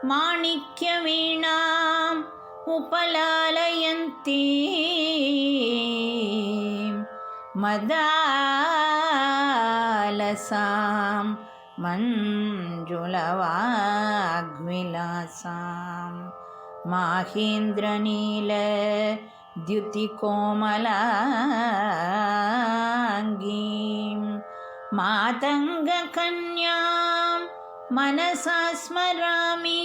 माणिक्यवीणाम् उपलालयन्ती मदालसां मञ्जुलवाग्विलासां माहेन्द्रनीलद्युतिकोमलाङ्गीं मातङ्गकन्यां मनसा स्मरामि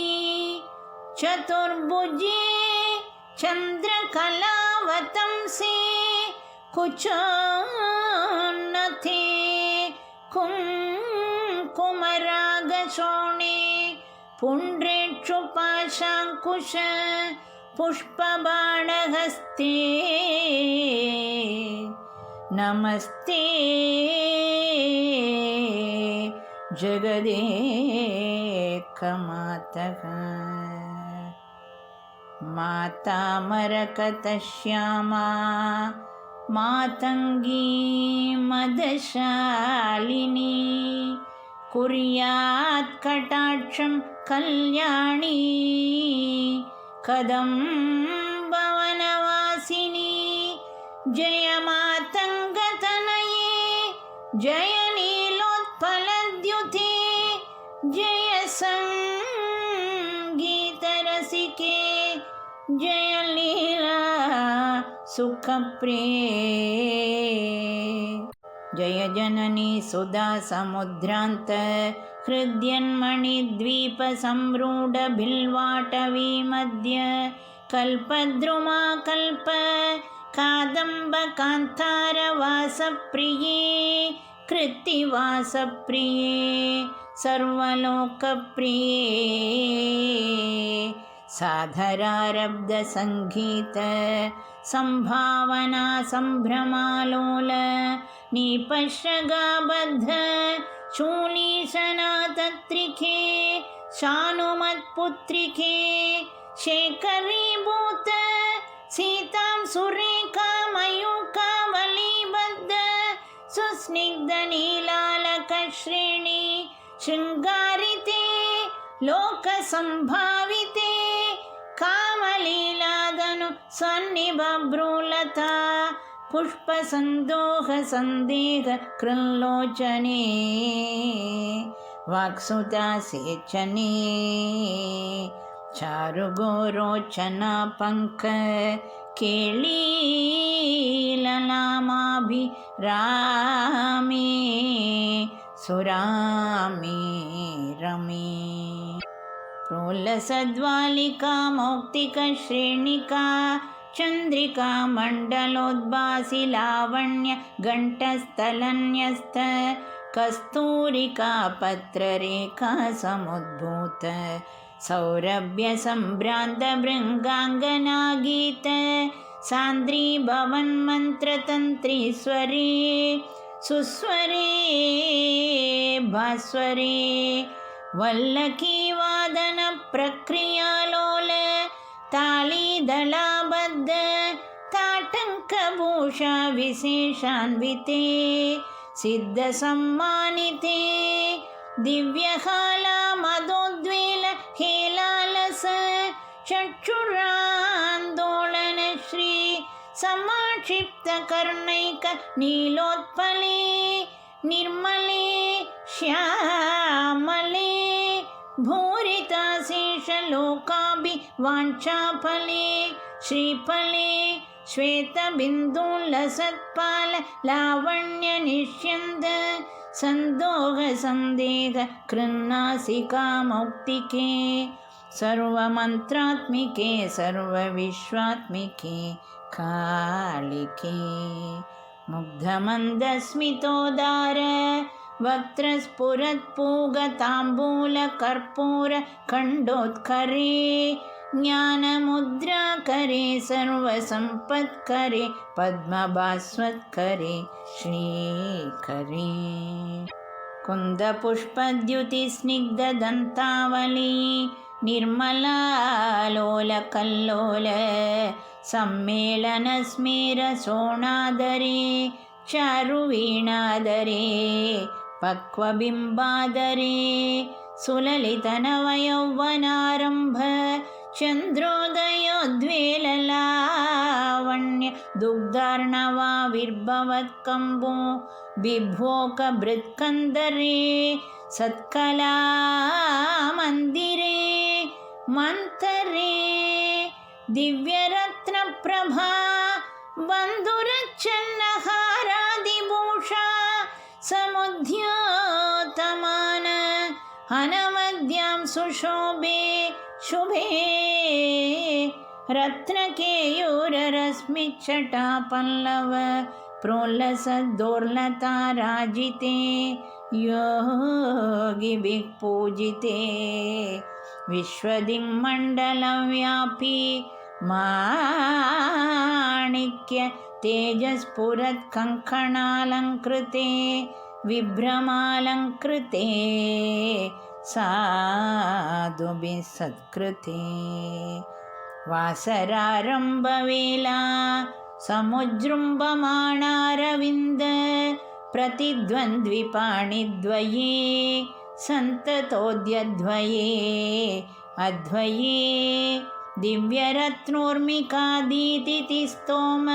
चतुर्भुजे चन्द्रकलावतंसे कुचोन्नते कुङ्कुमरागशोणे पुण्ड्रेक्षुपाशाङ्कुश पुष्पबाणहस्ते नमस्ते जगदेकमातः माता मरकतश्यामा मातङ्गी मदशालिनी कुर्यात् कटाक्षं कल्याणी कदम्बवनवासिनी जय मातङ्गतनये जय नीलोत्पलद्युते जय सङ्गीतरसिके जय लीला सुखप्रिये जय जननी सुधा समुद्रान्त हृद्यन्मणिद्वीपसंरूढ मध्य कल्पद्रुमा कल्प कादम्बकान्तारवासप्रिये कृत्तिवासप्रिये सर्वलोकप्रिये साधरारब्धसङ्गीत संभावना संभ्रमालोल निपश्यगाबद्ध शूलीशनातत्रिके शानुमत्पुत्रिके शेखरीभूत सीतां सुरेखामयूकावलीबद्ध सुस्निग्धनीलालकश्रेणी शृङ्गारिते लोकसम्भाविते कामलीलादनु सन्निबभ्रूलता पुष्पसन्दोहसन्देह कृल्लोचने वाक्सुता सेचने चारुगोरोचना पङ्क केळीललामाभिरामे सुरामे रमे प्रोल्लसद्वालिका मौक्तिकश्रेणिका चन्द्रिका मण्डलोद्भासि लावण्य घण्टस्थलन्यस्थ कस्तूरिका पत्ररेखा समुद्भूत सौरभ्य सम्भ्रान्त भृङ्गाङ्गनागीत सान्द्री भवन्मन्त्रतन्त्रीस्वरे सुस्वरे भास्वरे वल्लकीवादन प्रक्रियालोल तालीदलाबद्ध ताटङ्कभूषा विशेषान्विते सिद्धसम्मानिते दिव्यहाला मदोद्वेल हेलालस चक्षुरान्दोलन श्री समाक्षिप्तकर्णैक नीलोत्पले निर्मले श्यामले भूरिताशेषलोकाभिवाञ्छाफले श्रीफले श्वेतबिन्दुलसत्पाल लावण्यनिष्यन्द सन्दोहसन्देह कृन्नासिकामौक्तिके सर्वमन्त्रात्मिके सर्वविश्वात्मिके कालिके मुग्धमन्दस्मितोदार वक्त्रस्फुरत्पूगताम्बूलकर्पूरखण्डोत्करे ज्ञानमुद्राकरे सर्वसम्पत्करे पद्मभास्वत्करे श्रीकरे कुन्दपुष्पद्युतिस्निग्धदन्तावली निर्मलालोलकल्लोल सम्मेलनस्मेरसोणादरे चारुवीणादरे पक्वबिम्बादरे सुललितनवयौवनारम्भ चन्द्रोदयोद्वेललावण्य दुग्धार्णवाविर्भवत्कम्बो बिभ्वोकभृत्कन्दरे सत्कलामन्दिरे मन्तरे दिव्यरत्नप्रभा बन्धुरच्छन्नहारादिभूषा समुद्योतमान अनवद्यां सुशोभे शुभे रत्नकेयूररश्मिच्छटापल्लव प्रोल्लसद्दोर्लताराजिते योगिभिः पूजिते विश्वदिङ्मण्डलव्यापी माणिक्य तेजस्फुरत्कङ्कणालङ्कृते विभ्रमालङ्कृते साधुभिः सत्कृते वासरारम्भवेला समुजृम्भमाणारविन्द प्रतिद्वन्द्विपाणिद्वये सन्ततोद्यद्वये अद्वये दिव्यरत्नोर्मिकादीतिस्तोम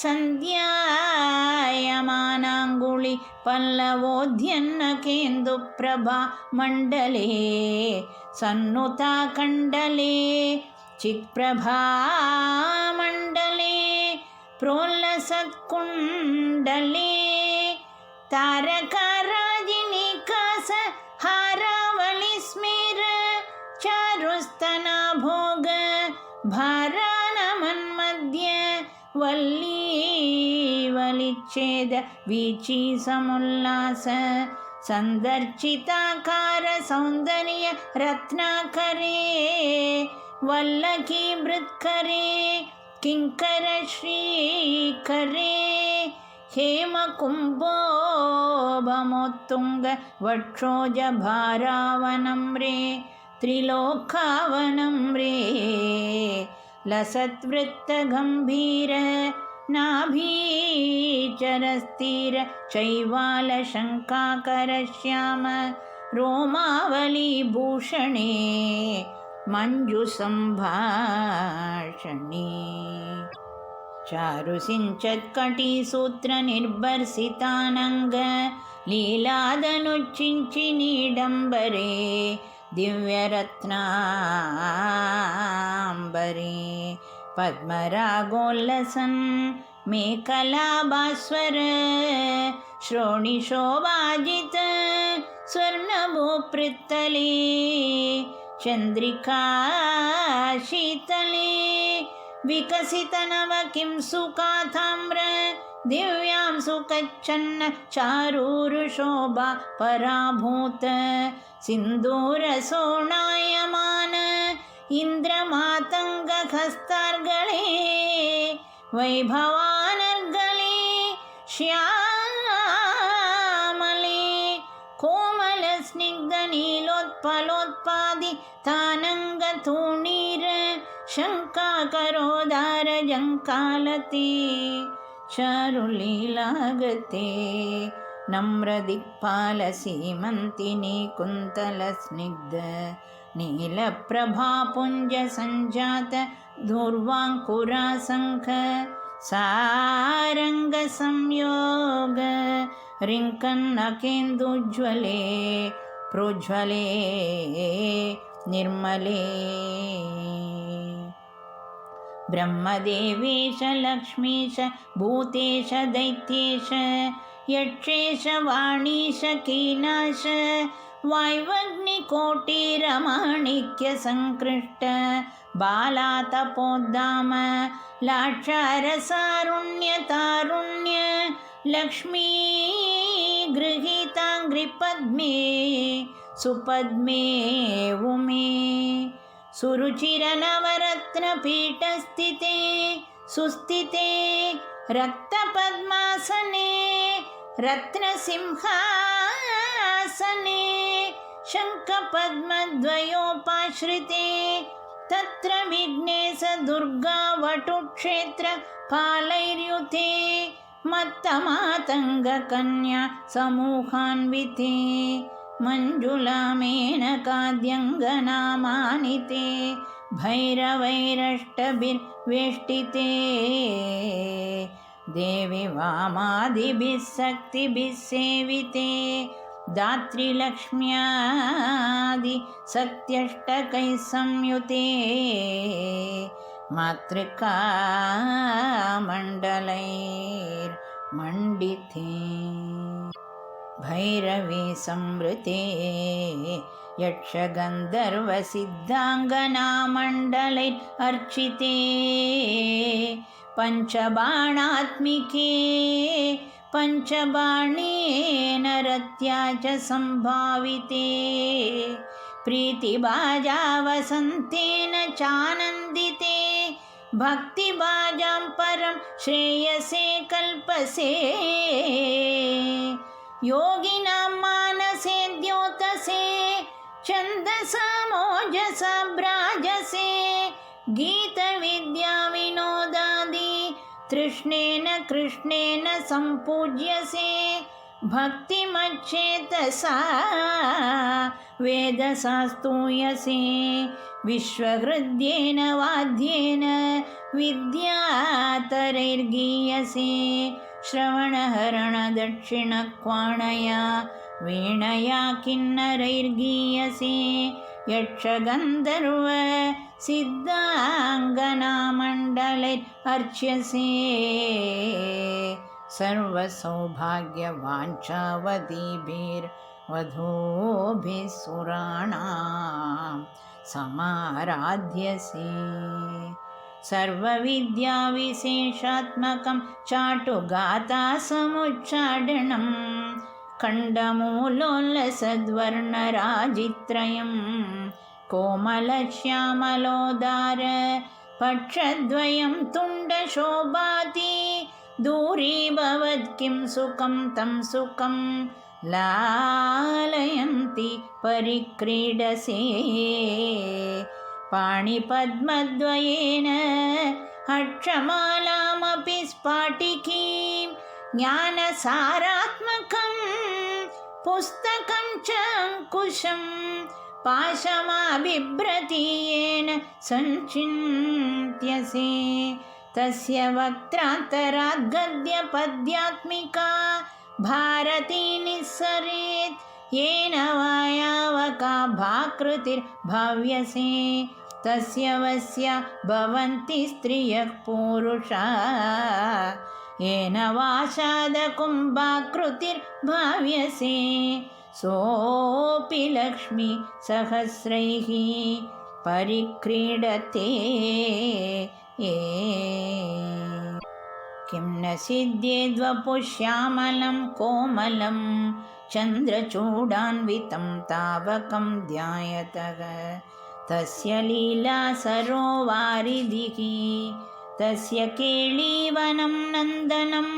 सन्ध्यायमानाङ्गुळि पल्लवोद्यन्नकेन्दुप्रभा मण्डले सन्नुताकण्डले चित्प्रभा मण्डले प्रोल्लसत्कुण्डले तारकाराजिनिकास हारावलिस्मेर चारुस्तनाभोग भारानमन्मध्य वल्लीवलिच्छेद वीची समुल्लास सन्दर्चिताकार सौन्दर्य रत्नाकरे वल्लकी मृत्करे किङ्कर श्रीकरे हेमकुम्भोभमोत्तुङ्ग वक्षोजभारावनम्रे त्रिलोकावनम्रे लसत्वृत्तगम्भीर नाभीचरस्थिर चैवालशङ्काकरश्याम रोमावलीभूषणे मञ्जुसम्भाषणे चारुसिञ्चत्कटिसूत्रनिर्भर्सितानङ्ग लीलादनुचिञ्चिनीडम्बरे दिव्यरत्नाम्बरे पद्मरागोल्लसन् मेखलाभास्वर श्रोणिशोभाजित स्वर्णभूपृत्तले चन्द्रिका शीतले विकसितनवकिंसुकाताम्र दिव्यां सुकच्छन्न चारूरुशोभा पराभूत सिन्दूरसोणायमान इन्द्रमातङ्गहस्तार्गळे वैभवानर्गळे श्यामले कोमलस्निग्धनीलोत्पलोत्पादितानङ्गतूणीर शङ्काकरोदारजङ्कालते चारुलीलागते नम्रदिक्पालसीमन्तिनी कुन्तलस्निग्ध नीलप्रभापुञ्जसञ्जात धूर्वाङ्कुराशङ्ख सारङ्गसंयोग रिङ्कन्नकेन्दुज्ज्वले प्रोज्ज्वले निर्मले ब्रह्मदेवेश लक्ष्मीश भूतेश दैत्येश यक्षेश वाणीश कीनाश वायुवग्निकोटिरमाणिक्यसङ्कृष्ट बालातपोद्दाम लाक्षारसारुण्यतारुण्य लक्ष्मी गृहीताङ्घ्रिपद्मे सुपद्मे उमे सुरुचिरनवरत्नपीठस्थिते सुस्थिते रक्तपद्मासने रत्नसिंहासने शङ्खपद्मद्वयोपाश्रिते तत्र विघ्नेश दुर्गा वटुक्षेत्र पालैर्युते मत्तमातङ्गकन्या समूहान्विते मञ्जुलामेनकाद्यङ्गनामानि ते भैरवैरष्टभिर्वेष्टिते देवी वामादिभिः शक्तिभिः सेविते धात्रीलक्ष्म्यादिशक्त्यष्टकैः संयुते मातृकामण्डलैर्मण्डिते भैरवी संवृते यक्षगन्धर्वसिद्धाङ्गनामण्डलैर्र्चिते पञ्चबाणात्मिके पञ्चबाणेन रत्या च सम्भाविते प्रीतिबाजावसन्तेन चानन्दिते भक्तिबाजां परं श्रेयसे कल्पसे योगिनां मानसे द्योतसे छन्दसा मोजसा भ्राजसे गीतविद्याविनोदादि तृष्णेन कृष्णेन सम्पूज्यसे भक्तिमच्चेतसा वेदसा स्तूयसे विश्वहृद्येन वाद्येन विद्यातरैर्गीयसे श्रवणहरणदक्षिणक्वाणया वीणया किन्नरैर्गीयसे यक्षगन्धर्व सिद्धाङ्गनामण्डलैर्र्च्यसे सर्वसौभाग्यवाञ्छावधीभिर्वधूभिः सुराणां समाराध्यसे सर्वविद्याविशेषात्मकं चाटुगाथासमुच्चाटनं खण्डमूलोल्लसद्वर्णराजित्रयं कोमलश्यामलोदार पक्षद्वयं तुण्डशोभाति दूरीभवत् किं सुखं तं सुखं लालयन्ति परिक्रीडसे पाणिपद्मद्वयेन अक्षमालामपि स्फाटिकीं ज्ञानसारात्मकं पुस्तकं च अंकुशं पाशमाबिभ्रतीयेन सञ्चिन्त्यसे तस्य वक्त्रान्तरात् गद्यपद्यात्मिका भारती निस्सरेत् येन वायावका भाकृतिर्भाव्यसे तस्य वस्य भवन्ति स्त्रियः पुरुषा येन वाशादकुम्भाकृतिर्भाव्यसे सोऽपि लक्ष्मी सहस्रैः परिक्रीडते किं न सिद्ध्येद्वपुश्यामलं कोमलं चन्द्रचूडान्वितं तावकं ध्यायतः तस्य लीला सरोवारिधिः तस्य केळीवनं नन्दनं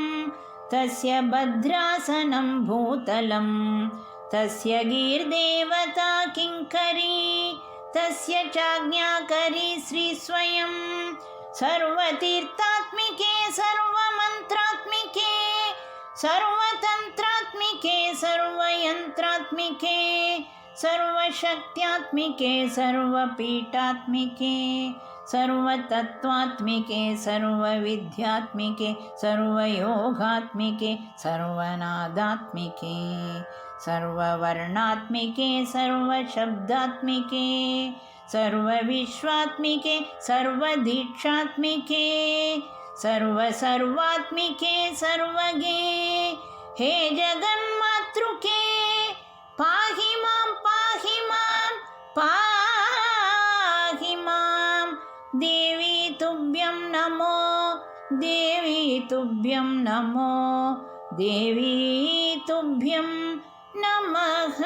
तस्य भद्रासनं भूतलं तस्य गीर्देवता किङ्करी तस्य चाज्ञाकरी श्रीस्वयं सर्वतीर्थात्मिके सर्वमन्त्रात्मिके सर्वतन्त्रात्मिके सर्वयन्त्रात्मिके सर्वशक्त्यात्मिके सर्वपीठात्मिके सर्वतत्त्वात्मिके सर्वविद्यात्मिके सर्वयोगात्मिके सर्वनादात्मिके सर्ववर्णात्मिके सर्वशब्दात्मिके सर्वविश्वात्मिके सर्वदीक्षात्मिके सर्वसर्वात्मिके सर्वगे हे जगन्मातृके पाहि मां पाहि मां पाहि मां देवी तुभ्यं नमो देवी तुभ्यं नमो देवी तुभ्यं नमः।